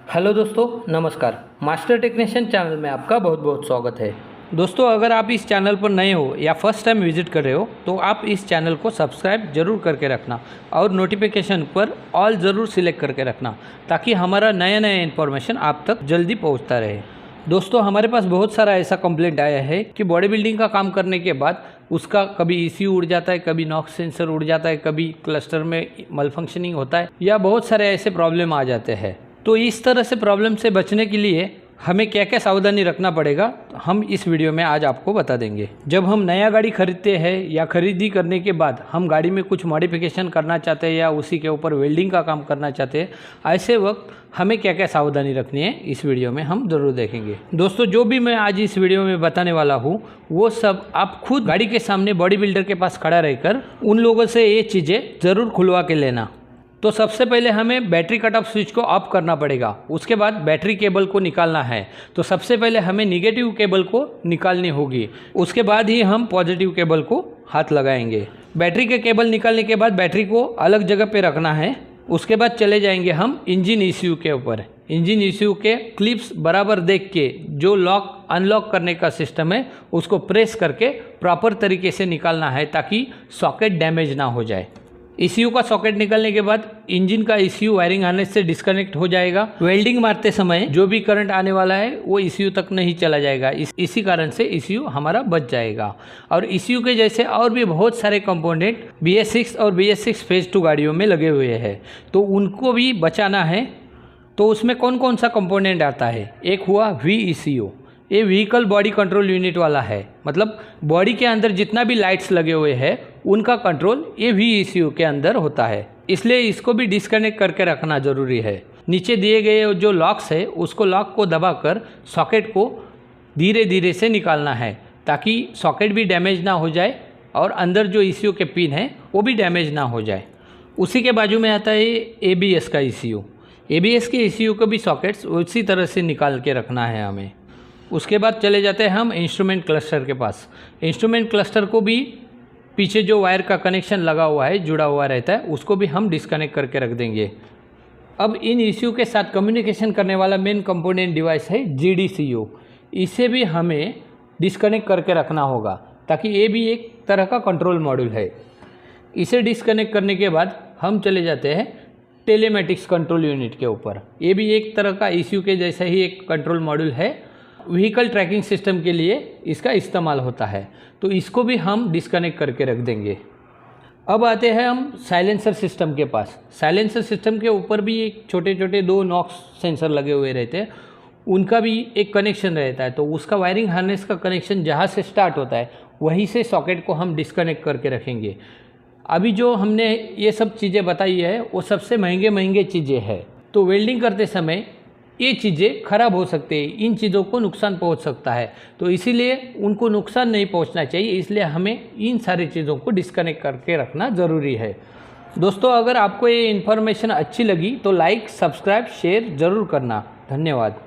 Hello दोस्तों, नमस्कार। Master technician channel में आपका बहुत बहुत स्वागत है। दोस्तों, अगर आप इस चैनल पर नए हो या फर्स्ट टाइम विजिट कर रहे हो तो आप इस चैनल को सब्सक्राइब जरूर करके रखना और नोटिफिकेशन पर ऑल ज़रूर सिलेक्ट करके रखना ताकि हमारा नया नया इन्फॉर्मेशन आप तक जल्दी पहुंचता रहे। दोस्तों, हमारे पास बहुत सारा ऐसा कंप्लेंट आया है कि बॉडी बिल्डिंग का काम करने के बाद उसका कभी ECU उड़ जाता है, कभी नॉक्स सेंसर उड़ जाता है, कभी क्लस्टर में मलफंक्शनिंग होता है या बहुत सारे ऐसे प्रॉब्लम आ जाते हैं। तो इस तरह से प्रॉब्लम से बचने के लिए हमें क्या क्या सावधानी रखना पड़ेगा, हम इस वीडियो में आज आपको बता देंगे। जब हम नया गाड़ी खरीदते हैं या खरीदी करने के बाद हम गाड़ी में कुछ मॉडिफिकेशन करना चाहते हैं या उसी के ऊपर वेल्डिंग का काम करना चाहते हैं, ऐसे वक्त हमें क्या क्या सावधानी रखनी है इस वीडियो में हम ज़रूर देखेंगे। दोस्तों, जो भी मैं आज इस वीडियो में बताने वाला हूँ वो सब आप खुद गाड़ी के सामने बॉडी बिल्डर के पास खड़ा रहकर उन लोगों से ये चीज़ें ज़रूर खुलवा के लेना। तो सबसे पहले हमें बैटरी कट ऑफ स्विच को ऑफ करना पड़ेगा, उसके बाद बैटरी केबल को निकालना है। तो सबसे पहले हमें निगेटिव केबल को निकालनी होगी, उसके बाद ही हम पॉजिटिव केबल को हाथ लगाएंगे। बैटरी के केबल निकालने के बाद बैटरी को अलग जगह पे रखना है। उसके बाद चले जाएंगे हम इंजन ECU के ऊपर। इंजन ECU के क्लिप्स बराबर देख के जो लॉक अनलॉक करने का सिस्टम है उसको प्रेस करके प्रॉपर तरीके से निकालना है ताकि सॉकेट डैमेज ना हो जाए। ECU का सॉकेट निकलने के बाद इंजन का ECU वायरिंग हार्नेस से डिस्कनेक्ट हो जाएगा। वेल्डिंग मारते समय जो भी करंट आने वाला है वो ECU तक नहीं चला जाएगा, इसी कारण से ECU हमारा बच जाएगा। और ECU के जैसे और भी बहुत सारे कंपोनेंट BS6 और BS6 फेज 2 गाड़ियों में लगे हुए हैं, तो उनको भी बचाना है। तो उसमें कौन कौन सा कंपोनेंट आता है? एक हुआ VECU, ये व्हीकल बॉडी कंट्रोल यूनिट वाला है, मतलब बॉडी के अंदर जितना भी लाइट्स लगे हुए हैं उनका कंट्रोल ये VECU के अंदर होता है, इसलिए इसको भी डिस्कनेक्ट करके रखना ज़रूरी है। नीचे दिए गए जो लॉक्स है उसको लॉक को दबाकर सॉकेट को धीरे धीरे से निकालना है ताकि सॉकेट भी डैमेज ना हो जाए और अंदर जो ECU के पिन है वो भी डैमेज ना हो जाए। उसी के बाजू में आता है ABS का ECU। ABS के ECU को भी सॉकेट्स उसी तरह से निकाल के रखना है हमें। उसके बाद चले जाते हैं हम इंस्ट्रूमेंट क्लस्टर के पास। इंस्ट्रूमेंट क्लस्टर को भी पीछे जो वायर का कनेक्शन लगा हुआ है, जुड़ा हुआ रहता है, उसको भी हम डिस्कनेक्ट करके रख देंगे। अब इन ECU के साथ कम्युनिकेशन करने वाला मेन कंपोनेंट डिवाइस है GDCU। इसे भी हमें डिस्कनेक्ट करके रखना होगा ताकि ये भी एक तरह का कंट्रोल मॉड्यूल है। इसे डिस्कनेक्ट करने के बाद हम चले जाते हैं टेलीमेटिक्स कंट्रोल यूनिट के ऊपर। ये भी एक तरह का ECU के जैसा ही एक कंट्रोल मॉड्यूल है, व्हीकल ट्रैकिंग सिस्टम के लिए इसका इस्तेमाल होता है, तो इसको भी हम डिस्कनेक्ट करके रख देंगे। अब आते हैं हम साइलेंसर सिस्टम के पास। साइलेंसर सिस्टम के ऊपर भी एक छोटे छोटे 2 नॉक्स सेंसर लगे हुए रहते हैं, उनका भी एक कनेक्शन रहता है। तो उसका वायरिंग हार्नेस का कनेक्शन जहाँ से स्टार्ट होता है वहीं से सॉकेट को हम डिस्कनेक्ट करके रखेंगे। अभी जो हमने ये सब चीज़ें बताई है वो सबसे महंगे चीज़ें हैं, तो वेल्डिंग करते समय ये चीज़ें खराब हो सकती है, इन चीज़ों को नुकसान पहुंच सकता है, तो इसीलिए उनको नुकसान नहीं पहुंचना चाहिए, इसलिए हमें इन सारी चीज़ों को डिस्कनेक्ट करके रखना ज़रूरी है। दोस्तों, अगर आपको ये इन्फॉर्मेशन अच्छी लगी तो लाइक, सब्सक्राइब, शेयर ज़रूर करना। धन्यवाद।